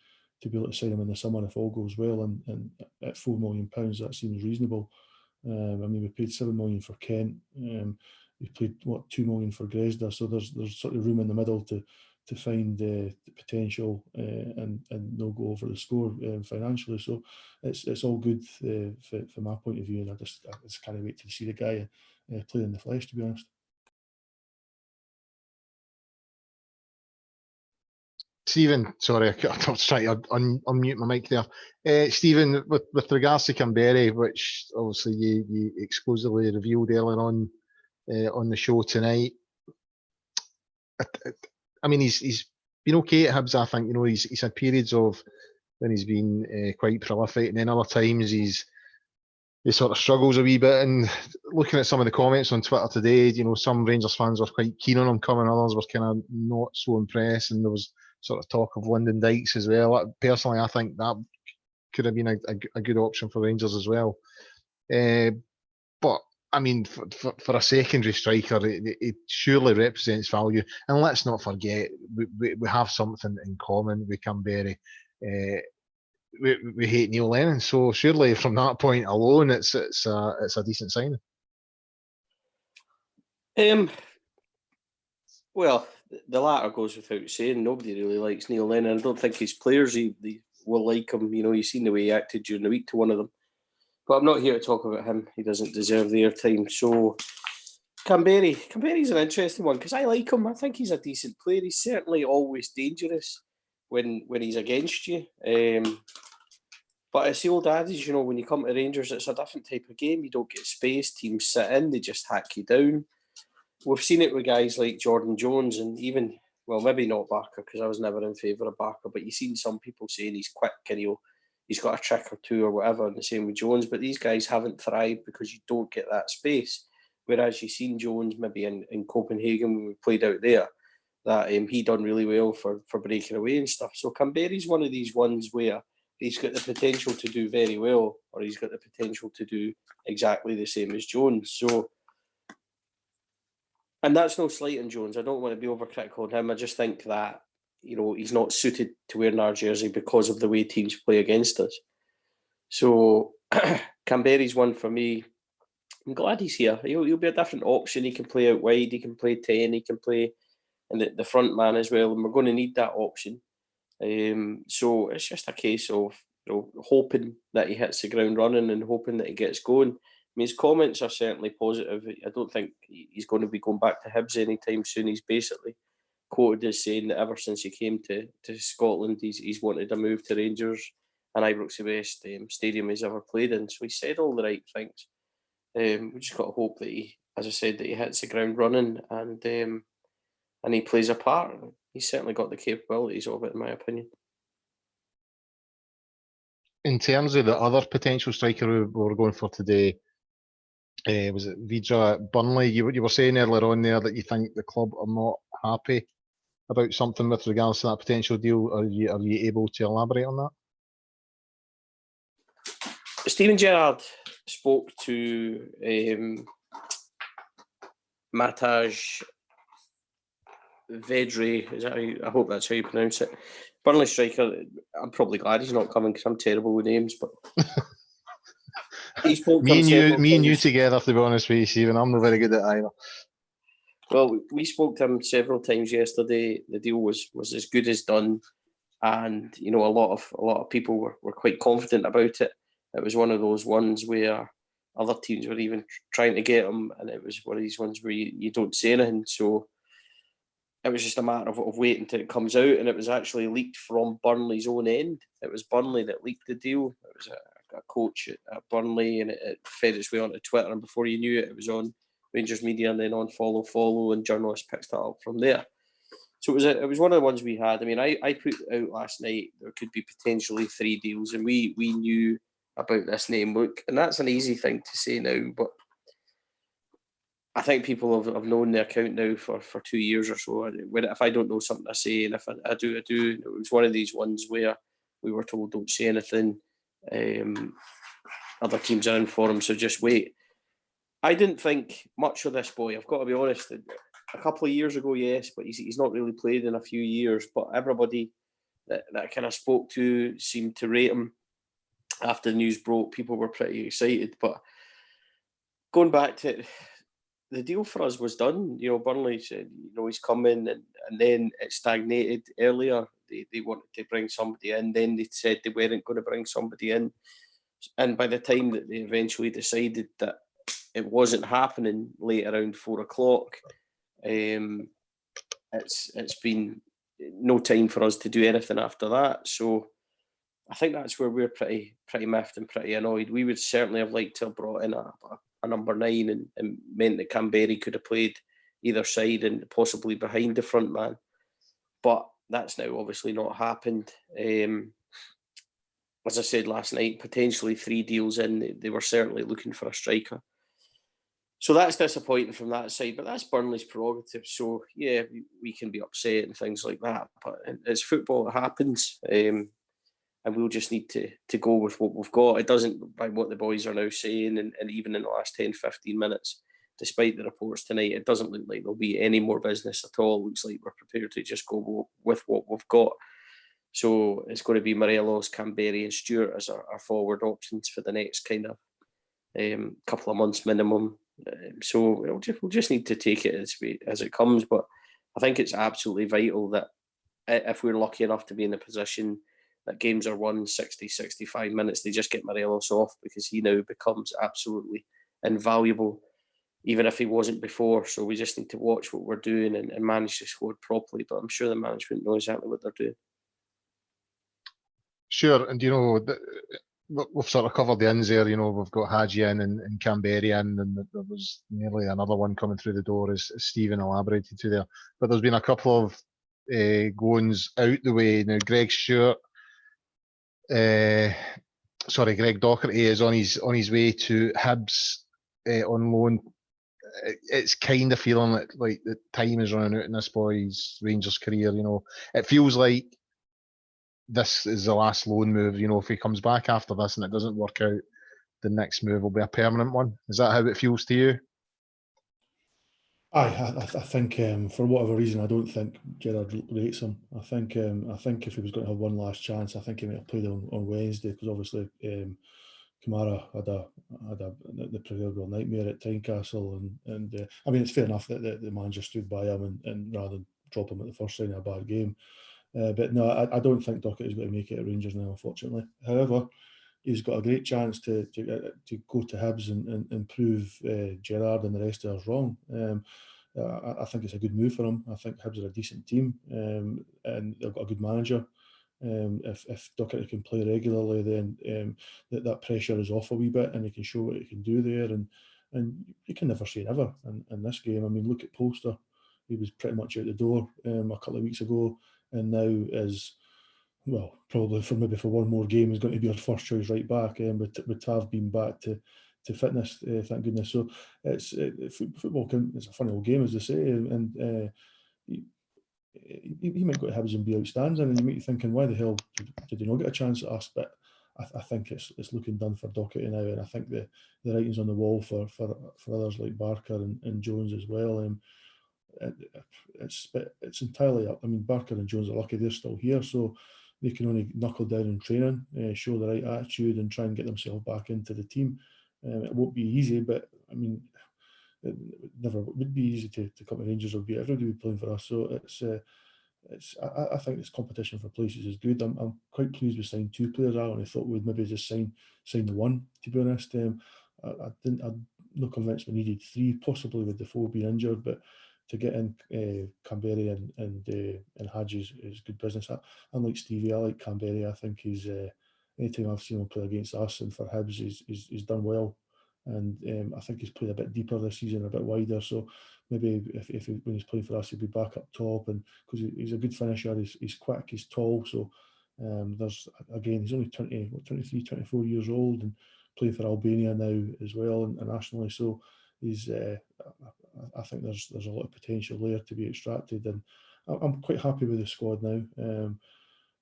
be able to sign him in the summer if all goes well, and at £4 million that seems reasonable. I mean, we paid £7 million for Kent. We paid £2 million for Gersnet, so there's sort of room in the middle to find the potential and not go over the score financially. So it's all good from my point of view, and I just can't wait to see the guy play in the flesh, to be honest. Stephen, sorry, I was trying to unmute my mic there. Stephen, with regards to Canberra, which obviously you exclusively revealed earlier on the show tonight, I mean, he's been okay at Hibs. I think he's had periods of when he's been quite prolific, and then other times he sort of struggles a wee bit. And looking at some of the comments on Twitter today, some Rangers fans were quite keen on him coming, others were kind of not so impressed, and there was sort of talk of Lyndon Dykes as well. Personally, I think that could have been a good option for Rangers as well. But I mean, for a secondary striker, it surely represents value. And let's not forget, we have something in common with Canberra. We hate Neil Lennon, so surely from that point alone, it's a decent signing. Well, the latter goes without saying. Nobody really likes Neil Lennon. I don't think his players they will like him. You know, you've seen the way he acted during the week to one of them. But I'm not here to talk about him. He doesn't deserve the airtime. So, Canberra's an interesting one because I like him. I think he's a decent player. He's certainly always dangerous when he's against you. But it's the old adage, you know, when you come to Rangers, it's a different type of game. You don't get space. Teams sit in. They just hack you down. We've seen it with guys like Jordan Jones and even, well, maybe not Barker because I was never in favour of Barker, but you've seen some people saying he's quick and he's got a trick or two or whatever, and the same with Jones, but these guys haven't thrived because you don't get that space. Whereas you've seen Jones maybe in Copenhagen when we played out there, that he done really well for breaking away and stuff. So Canberra's one of these ones where he's got the potential to do very well, or he's got the potential to do exactly the same as Jones. So, and that's no slight on Jones. I don't want to be overcritical on him. I just think that, you know, he's not suited to wearing our jersey because of the way teams play against us. So Canberra's one for me. I'm glad he's here. He'll be a different option. He can play out wide. He can play 10. He can play in the front man as well. And we're going to need that option. So it's just a case of, you know, hoping that he hits the ground running and hoping that he gets going. I mean, his comments are certainly positive. I don't think he's going to be going back to Hibs anytime soon. He's basically quoted as saying that ever since he came to Scotland, he's wanted a move to Rangers, and Ibrox's the best stadium he's ever played in. So he said all the right things. We just got to hope that he, as I said, that he hits the ground running and he plays a part. He's certainly got the capabilities of it, in my opinion. In terms of the other potential striker we were going for today, was it Vidra at Burnley? You were saying earlier on there that you think the club are not happy about something with regards to that potential deal. Are you able to elaborate on that? Steven Gerrard spoke to Mataj Vedre. Is that I hope that's how you pronounce it. Burnley striker. I'm probably glad he's not coming because I'm terrible with names. But he spoke me and you times. together, to be honest with you, Stephen. I'm not very good at either. Well, we spoke to him several times yesterday. The deal was as good as done, and you know a lot of people were quite confident about it. It was one of those ones where other teams were even trying to get him, and it was one of these ones where you don't say anything. So it was just a matter of waiting until it comes out, and it was actually leaked from Burnley's own end. It was Burnley that leaked the deal. It was a coach at Burnley, and it fed its way onto Twitter, and before you knew it, it was on Rangers Media and then on Follow, and journalists picked that up from there. So it was one of the ones we had. I mean, I put out last night there could be potentially 3 deals, and we knew about this name. Look, and that's an easy thing to say now, but I think people have known the account now for 2 years or so. If I don't know something, I say, and if I do, I do. It was one of these ones where we were told don't say anything. Other teams are in for him, so just wait. I didn't think much of this boy. I've got to be honest. A couple of years ago, yes, but he's not really played in a few years. But everybody that I kind of spoke to seemed to rate him. After the news broke, people were pretty excited. But going back to it, the deal for us was done. You know, Burnley said, you know, he's coming, and then it stagnated earlier. They wanted to bring somebody in. Then they said they weren't going to bring somebody in. And by the time that they eventually decided that it wasn't happening late around 4 o'clock, it's been no time for us to do anything after that. So I think that's where we're pretty miffed and pretty annoyed. We would certainly have liked to have brought in a number 9 and meant that Canberra could have played either side and possibly behind the front man. But that's now obviously not happened. As I said last night, potentially 3 deals in. They were certainly looking for a striker. So that's disappointing from that side, but that's Burnley's prerogative. So, yeah, we can be upset and things like that, but it's football, it happens. and we'll just need to go with what we've got. It doesn't, by what the boys are now saying, and even in the last 10, 15 minutes, despite the reports tonight, it doesn't look like there'll be any more business at all. It looks like we're prepared to just go with what we've got. So it's going to be Morelos, Canberra and Stewart as our forward options for the next kind of couple of months minimum. So we'll just need to take it as it comes. But I think it's absolutely vital that if we're lucky enough to be in a position that games are won 60, 65 minutes, they just get Morelos off, because he now becomes absolutely invaluable, even if he wasn't before. So we just need to watch what we're doing and manage the squad properly. But I'm sure the management know exactly what they're doing. Sure, and we've sort of covered the ins there. We've got Hadji in and Canberra in, and there was nearly another one coming through the door, as Stephen elaborated to there. But there's been a couple of goings out the way now. Greg Docherty is on his way to Hibs on loan. It's kind of feeling like the time is running out in this boy's Rangers career. It feels like this is the last loan move. If he comes back after this and it doesn't work out, the next move will be a permanent one. Is that how it feels to you? I think for whatever reason, I don't think Gerrard rates him. I think if he was going to have one last chance, I think he might have played on Wednesday, because obviously Kamara had the proverbial nightmare at Tynecastle, and I mean, it's fair enough that the manager stood by him and rather than drop him at the first sign of a bad game. But no, I don't think Docherty is going to make it at Rangers now, unfortunately. However, he's got a great chance to go to Hibs and prove Gerrard and the rest of us wrong. I think it's a good move for him. I think Hibs are a decent team, and they've got a good manager. If Docherty can play regularly, then that pressure is off a wee bit, and he can show what he can do there. And you can never say never in this game. I mean, look at Polster. He was pretty much out the door a couple of weeks ago, and now is, well, probably for one more game, is going to be our first choice right back. With Tav being back to fitness, thank goodness. So football. It's a funny old game, as they say, and he might go to Hibs and be outstanding, and you might be thinking, why the hell did he not get a chance at us? But I think it's looking done for Docherty now, and I think the writing's on the wall for others like Barker and Jones as well. It's entirely up. I mean, Barker and Jones are lucky they're still here, so they can only knuckle down in training, show the right attitude, and try and get themselves back into the team. It won't be easy, but I mean, it never would be easy to come to Rangers or be everybody playing for us. So I think this competition for places is good. I'm quite pleased we signed two players. I only thought we'd maybe just sign the one, to be honest. I'm not convinced we needed three, possibly with Defoe being injured, but to get in Canberra and Hadji is good business. I'm like Stevie. I like Canberra. I think he's anytime I've seen him play against us and for Hibs, he's done well. And I think he's played a bit deeper this season, a bit wider. So maybe if when he's playing for us, he'll be back up top. And because he's a good finisher, he's quick, he's tall. So he's only 23, 24 years old and playing for Albania now as well internationally. So he's I think there's a lot of potential there to be extracted, and I'm quite happy with the squad now.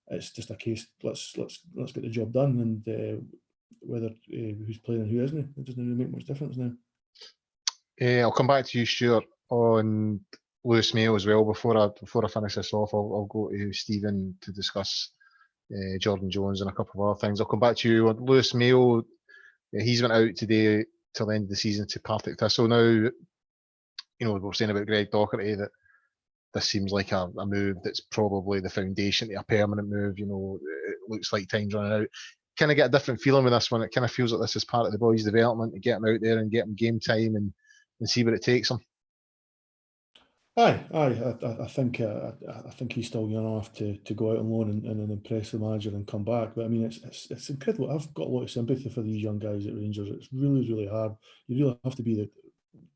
It's just a case, let's get the job done, and whether who's playing and who isn't, it doesn't really make much difference now. I'll come back to you, Stuart, on Lewis Mayo as well. Before I finish this off, I'll go to Stephen to discuss Jordan Jones and a couple of other things. I'll come back to you on Lewis Mayo. He's went out today till the end of the season to Partick Thistle. Now, we were saying about Greg Docherty that this seems like a move that's probably the foundation to a permanent move. It looks like time's running out. Kind of get a different feeling with this one. It kind of feels like this is part of the boys' development to get them out there and get them game time and see where it takes them. I think he's still young enough to go out on loan and impress the manager and come back. But I mean, it's incredible. I've got a lot of sympathy for these young guys at Rangers. It's really, really hard. You really have to be the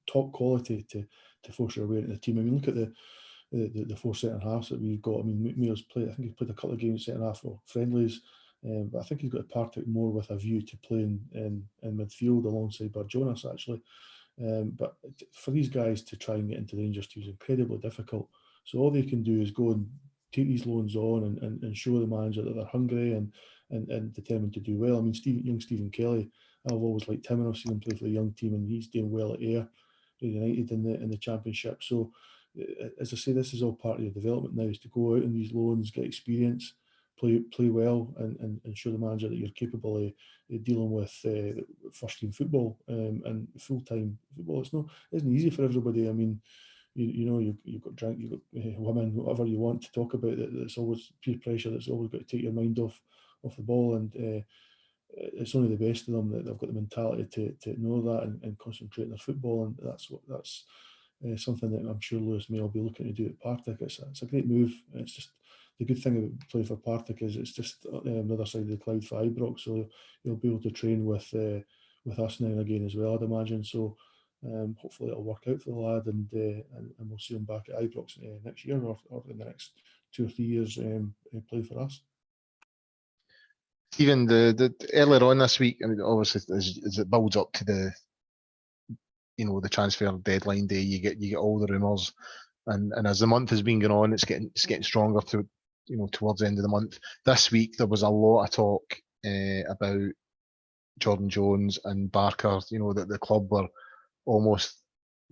top quality to force your way into the team. I mean, look at the four centre halves that we've got. I mean, Mayo's played. I think he's played a couple of games centre half or friendlies, but I think he's got to Partick more with a view to playing in midfield alongside Jonas actually. But for these guys to try and get into the Rangers team is incredibly difficult. So all they can do is go and take these loans on and show the manager that they're hungry and and determined to do well. I mean, young Stephen Kelly, I've always liked him, and I've seen him play for the young team, and he's doing well at Ayr United in the Championship. So, as I say, this is all part of your development now, is to go out on these loans, get experience, play well, and show the manager that you're capable of dealing with first team football and full time football. Isn't easy for everybody. I mean, you've got drink, you've got women, whatever you want to talk about. That's always peer pressure. That's always got to take your mind off the ball, and it's only the best of them that they've got the mentality to know that and concentrate on their football, and that's something that I'm sure Lewis May will be looking to do at Partick. It's a great move. It's just the good thing about playing for Partick is it's just the other side of the Clyde for Ibrox, so you'll be able to train with us now and again as well, I'd imagine. So hopefully it'll work out for the lad, and we'll see him back at Ibrox next year or in the next 2 or 3 years play for us. Stephen, the earlier on this week, I mean, obviously as it builds up to the transfer deadline day, you get all the rumours, and as the month has been going on, it's getting stronger towards the end of the month. This week there was a lot of talk about Jordan Jones and Barker. That the club were almost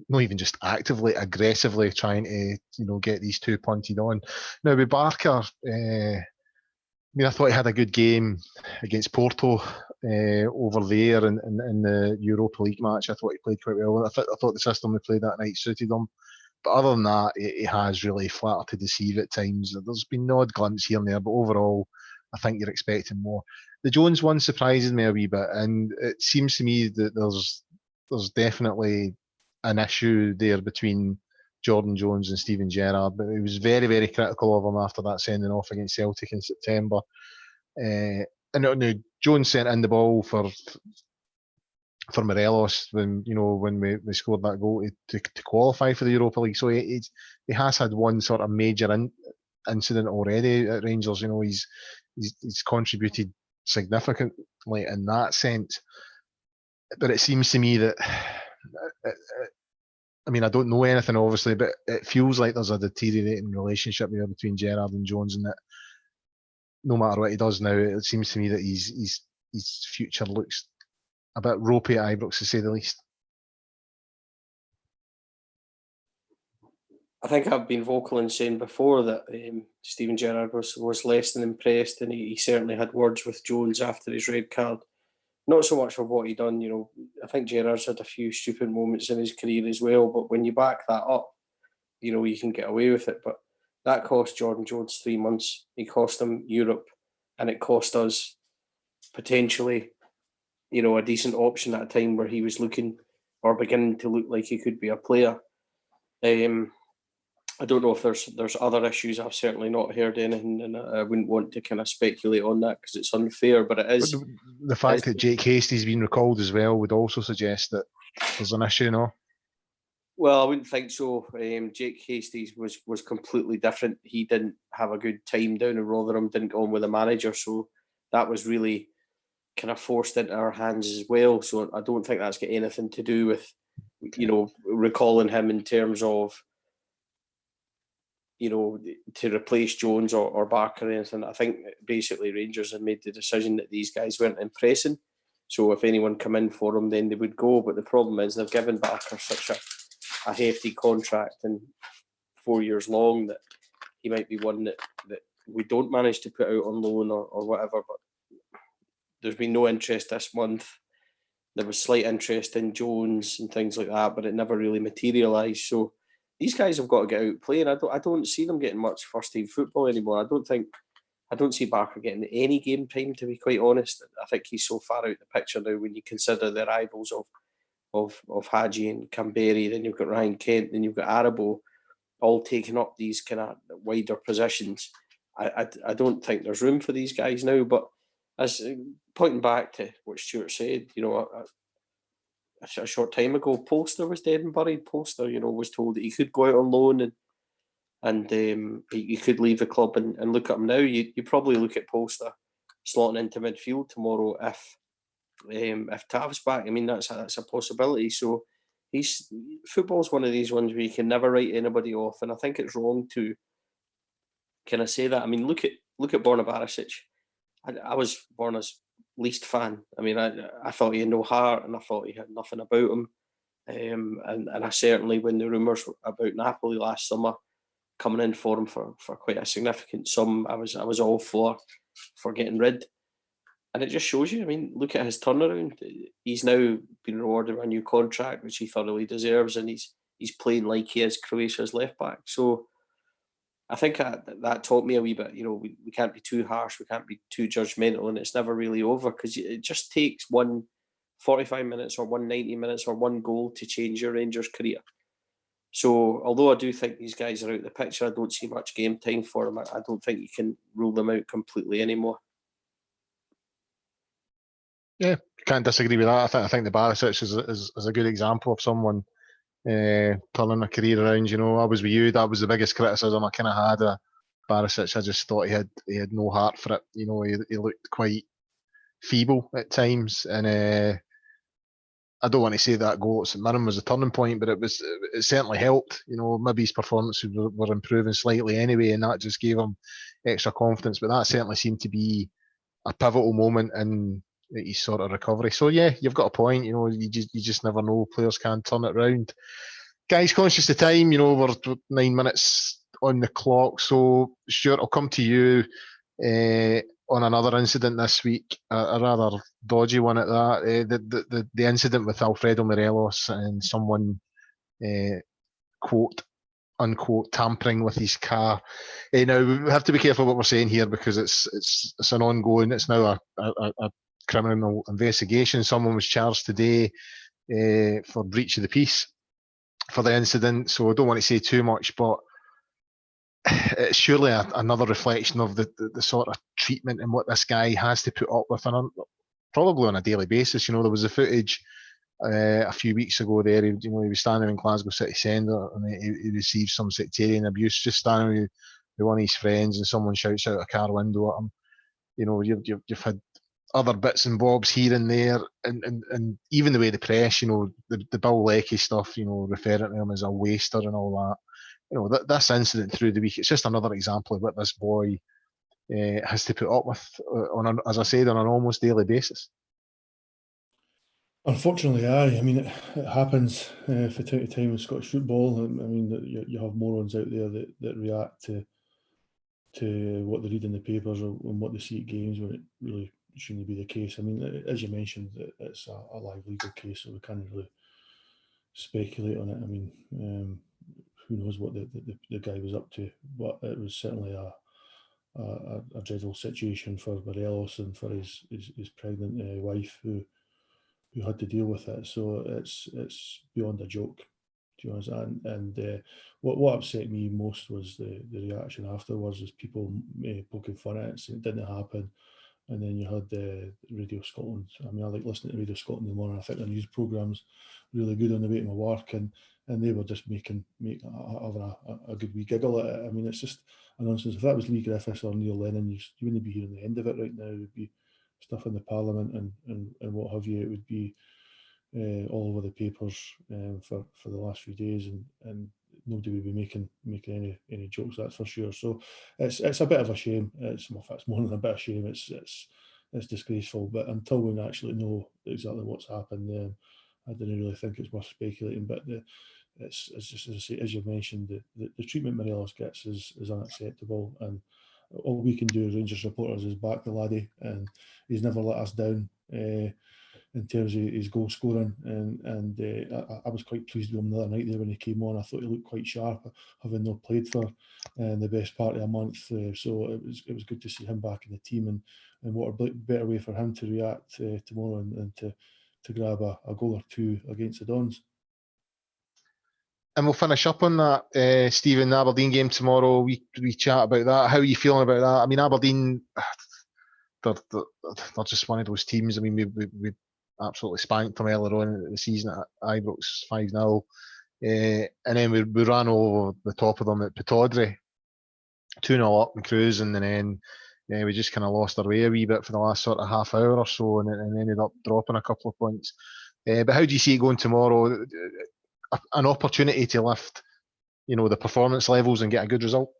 not even just actively, aggressively trying to get these two punted on. Now with Barker, I thought he had a good game against Porto over there in the Europa League match. I thought he played quite well. I thought the system we played that night suited him. But other than that, he has really flattered to deceive at times. There's been an odd glimpse here and there, but overall, I think you're expecting more. The Jones one surprises me a wee bit, and it seems to me that there's definitely an issue there between Jordan Jones and Steven Gerrard, but he was very, very critical of him after that sending off against Celtic in September. And Jones sent in the ball for Morelos when we scored that goal to qualify for the Europa League. So he has had one sort of major incident already at Rangers. He's contributed significantly in that sense. But it seems to me that I don't know anything, obviously, but it feels like there's a deteriorating relationship there between Gerrard and Jones, and that no matter what he does now, it seems to me that his future looks a bit ropey at Ibrox, to say the least. I think I've been vocal in saying before that Steven Gerrard was less than impressed, and he certainly had words with Jones after his red card. Not so much for what he done, I think Gerrard's had a few stupid moments in his career as well, but when you back that up, you can get away with it. But that cost Jordan Jones 3 months. It cost him Europe, and it cost us potentially, a decent option at a time where he was looking or beginning to look like he could be a player. I don't know if there's other issues. I've certainly not heard anything, and I wouldn't want to kind of speculate on that because it's unfair. But it is. But the fact that Jake Hastie's been recalled as well would also suggest that there's an issue, no? Well, I wouldn't think so. Jake Hastie's was completely different. He didn't have a good time down in Rotherham, didn't go on with the manager, so that was really kind of forced into our hands as well. So I don't think that's got anything to do with, recalling him in terms of, to replace Jones or Barker or anything. I think basically Rangers had made the decision that these guys weren't impressing. So if anyone come in for them, then they would go. But the problem is they've given Barker such a hefty contract and 4 years long that he might be one that we don't manage to put out on loan or whatever. But there's been no interest this month. There was slight interest in Jones and things like that, but it never really materialised. So these guys have got to get out playing. I don't see them getting much first team football anymore. I don't see Barker getting any game time, to be quite honest. I think he's so far out the picture now when you consider the rivals of Hadji and Canberry, then you've got Ryan Kent, then you've got Arabo, all taking up these kind of wider positions. I don't think there's room for these guys now. But as pointing back to what Stuart said, a short time ago, Polster was dead and buried. Polster, was told that he could go out on loan and he could leave the club. And look at him now. You probably look at Polster slotting into midfield tomorrow if Tav's back. I mean, that's a possibility. So football's one of these ones where you can never write anybody off, and I think it's wrong to kind of say that. I mean, look at Borna Barisic. I was Borna's least fan. I mean, I thought he had no heart, and I thought he had nothing about him. And I certainly, when the rumours about Napoli last summer coming in for him for quite a significant sum, I was all for getting rid. And it just shows you, I mean, look at his turnaround. He's now been rewarded with a new contract, which he thoroughly deserves, and he's playing like he is Croatia's left back. So I think that taught me a wee bit. We can't be too harsh, we can't be too judgmental, and it's never really over, because it just takes 145 minutes or 190 minutes or one goal to change your Rangers career. So although I do think these guys are out of the picture, I don't see much game time for them. I don't think you can rule them out completely anymore. Yeah, can't disagree with that. I think the Barisic is a good example of someone turning a career around. I was with you. That was the biggest criticism I kind of had of Barisic. I just thought he had no heart for it. He looked quite feeble at times, and I don't want to say that goal at St Mirren was a turning point, but it certainly helped. Maybe his performances were improving slightly anyway, and that just gave him extra confidence. But that certainly seemed to be a pivotal moment in his sort of recovery. So yeah, you've got a point. You just never know. Players can turn it round. Guys, conscious of time. We're 9 minutes on the clock. So Stuart, I'll come to you on another incident this week, a rather dodgy one at that. The incident with Alfredo Morelos and someone quote unquote tampering with his car. Now we have to be careful what we're saying here, because it's an ongoing. It's now a criminal investigation. Someone was charged today for breach of the peace for the incident, so I don't want to say too much, but it's surely another reflection of the sort of treatment and what this guy has to put up with, probably on a daily basis. There was a footage a few weeks ago there. He was standing in Glasgow City Centre, and he received some sectarian abuse, just standing with one of his friends, and someone shouts out a car window at him. You've had other bits and bobs here and there, and even the way the press, the Bill Leckie stuff, referring to him as a waster and all that. This incident through the week, it's just another example of what this boy has to put up with, as I said, on an almost daily basis. Unfortunately, aye. I mean, it happens from time to time in Scottish football. I mean, you have morons out there that react to what they read in the papers or what they see at games, when it really shouldn't be the case. I mean, as you mentioned, it's a live legal case, so we can't really speculate on it. I mean, who knows what the guy was up to, but it was certainly a dreadful situation for Morelos and for his pregnant wife who had to deal with it. So it's beyond a joke, to be honest. And what upset me most was the reaction afterwards, is people poking fun at it, saying it didn't happen. And then you had Radio Scotland. I mean, I like listening to Radio Scotland in the morning. I think the news programme's really good on the way to my work, and they were just having a good wee giggle at it. I mean, it's just a nonsense. If that was Lee Griffiths or Neil Lennon, you wouldn't be hearing the end of it right now. It would be stuff in the Parliament and what have you. It would be all over the papers for the last few days, and nobody would be making any jokes, that's for sure. So it's a bit of a shame. It's more than a bit of shame. It's disgraceful. But until we actually know exactly what's happened, I didn't really think it's worth speculating. But it's just, as I say, as you mentioned, the treatment Morelos gets is unacceptable, and all we can do as Rangers supporters is back the laddie, and he's never let us down in terms of his goal scoring, and I was quite pleased with him the other night there when he came on. I thought he looked quite sharp, having not played for the best part of a month. So it was good to see him back in the team, and what a better way for him to react tomorrow and to grab a goal or two against the Dons. And we'll finish up on that, Stephen, the Aberdeen game tomorrow. We chat about that. How are you feeling about that? I mean, Aberdeen, they're just one of those teams. I mean, we absolutely spanked them earlier on in the season at Ibrox 5-0. And then we ran over the top of them at Pataudry, 2-0 up and cruising, and then we just kind of lost our way a wee bit for the last sort of half hour or so, and ended up dropping a couple of points. But how do you see it going tomorrow? An opportunity to lift, the performance levels and get a good result?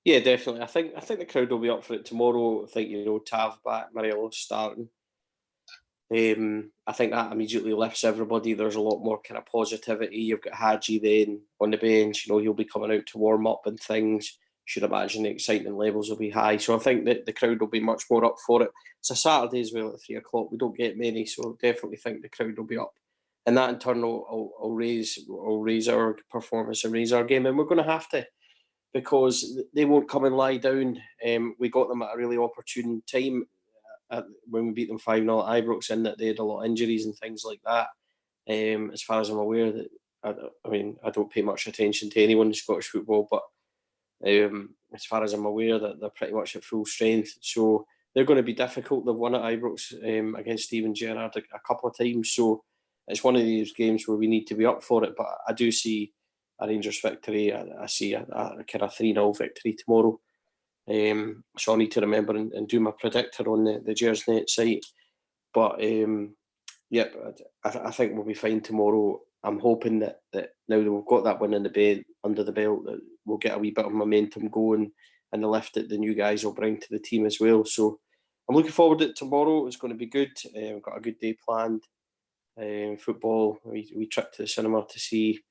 Yeah, definitely. I think the crowd will be up for it tomorrow. I think, Tav back, Morelos starting. I think that immediately lifts everybody. There's a lot more kind of positivity. You've got Hadji then on the bench. He'll be coming out to warm up and things. Should imagine the excitement levels will be high. So I think that the crowd will be much more up for it. It's a Saturday as well at 3:00. We don't get many, so I definitely think the crowd will be up. And that in turn will raise our performance and raise our game. And we're going to have to, because they won't come and lie down. We got them at a really opportune time when we beat them 5-0 at Ibrox, in that they had a lot of injuries and things like that. As far as I'm aware, that I don't pay much attention to anyone in Scottish football, but as far as I'm aware, that they're pretty much at full strength. So they're going to be difficult. They've won at Ibrox against Steven Gerrard a couple of times. So it's one of these games where we need to be up for it. But I do see a Rangers victory. I see a kind of 3-0 victory tomorrow. So I need to remember and do my predictor on the Gersnet site. But I think we'll be fine tomorrow. I'm hoping that now that we've got that win under the belt, that we'll get a wee bit of momentum going, and the lift that the new guys will bring to the team as well. So I'm looking forward to it tomorrow. It's going to be good. We've got a good day planned. Football, we trip to the cinema to see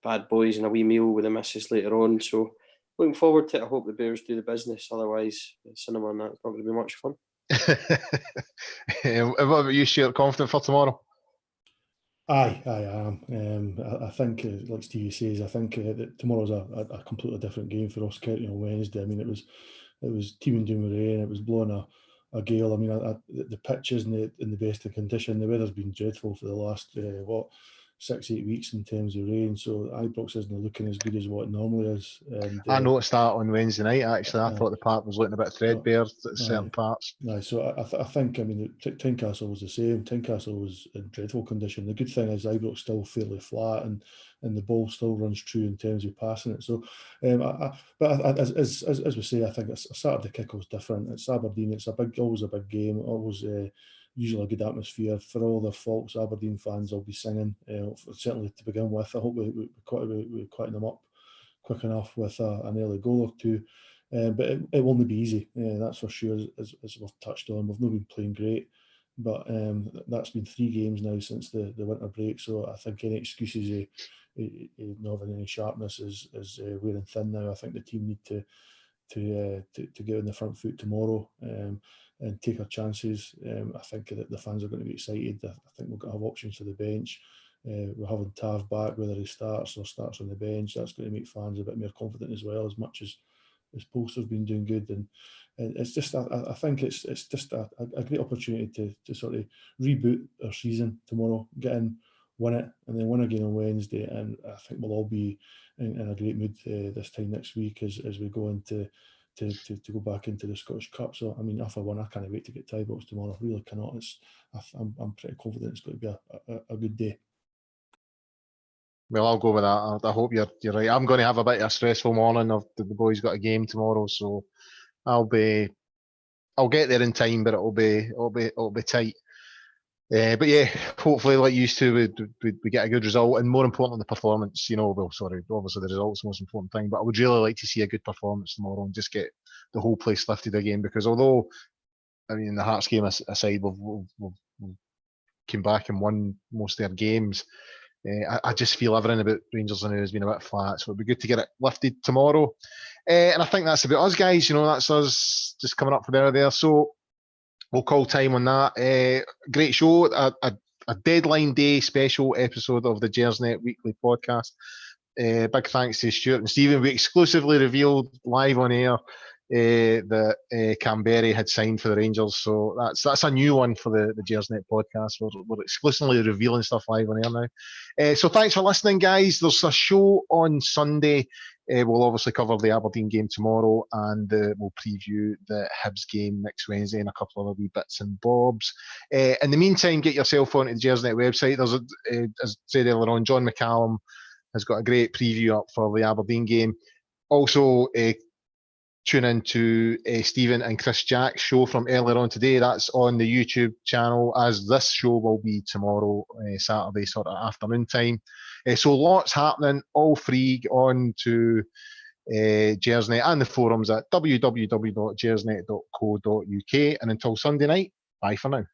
Bad Boys, and a wee meal with the missus later on. So looking forward to it. I hope the Bears do the business. Otherwise, the cinema and that's not going to be much fun. What about you, Stuart? Confident for tomorrow? I am. I think, like Stevie says, I think that tomorrow's a completely different game for us. County on Wednesday. I mean, it was teeming down with rain. It was blowing a gale. I mean, the pitch isn't in the best of condition. The weather's been dreadful for the last 6-8 weeks in terms of rain. So Ibrox isn't looking as good as what it normally is. And I noticed that on Wednesday night. Actually, I thought the park was looking a bit threadbare at certain parts. So I think, I mean, Tynecastle was the same. Tynecastle was in dreadful condition. The good thing is Ibrox still fairly flat, and the ball still runs true in terms of passing it. So, as we say, I think a Saturday kick was different. It's Aberdeen. It's always a big game. Always. Usually a good atmosphere. For all their faults, Aberdeen fans will be singing, certainly to begin with. I hope we quieten them up quick enough with an early goal or two. But it will only be easy, that's for sure, as we've touched on. We've not been playing great, but that's been 3 games now since the winter break, so I think any excuses not having any sharpness is wearing thin now. I think the team need to get on the front foot tomorrow and take our chances. I think that the fans are going to be excited. I think we're going to have options for the bench. We're having Tav back, whether he starts or starts on the bench. That's going to make fans a bit more confident as well, as much as Polster's been doing good. And it's just, I think it's just a great opportunity to sort of reboot our season tomorrow, get in, win it, and then win again on Wednesday. And I think we'll all be in a great mood this time next week as we go into to go back into the Scottish Cup. So I mean, for one, I can't wait to get to Ibrox tomorrow. I really cannot. I'm pretty confident it's going to be a good day. Well, I'll go with that. I hope you're right. I'm going to have a bit of a stressful morning. The boys got a game tomorrow, so I'll get there in time, but it'll be tight. But yeah, hopefully, like used to, we get a good result, and more importantly, the performance. Obviously the result's the most important thing, but I would really like to see a good performance tomorrow and just get the whole place lifted again. Because although, I mean, the Hearts game aside, we've came back and won most of their games. I just feel everything about Rangers now has been a bit flat, so it'd be good to get it lifted tomorrow. And I think that's about us, guys. That's us just coming up for there. So we'll call time on that. Great show, a deadline day special episode of the Gersnet Weekly Podcast. Big thanks to Stuart and Stephen. We exclusively revealed live on air that Canberra had signed for the Rangers, so that's a new one for the Gersnet Podcast. We're exclusively revealing stuff live on air now. So thanks for listening, guys. There's a show on Sunday. We'll obviously cover the Aberdeen game tomorrow, and we'll preview the Hibs game next Wednesday and a couple of other wee bits and bobs. In the meantime, get yourself onto the Gersnet website. There's as said earlier on, John McCallum has got a great preview up for the Aberdeen game. Also, tune in to Stephen and Chris Jack's show from earlier on today. That's on the YouTube channel, as this show will be tomorrow, Saturday, sort of afternoon time. So lots happening, all free. On to Gersnet and the forums at www.gersnet.co.uk. And until Sunday night, bye for now.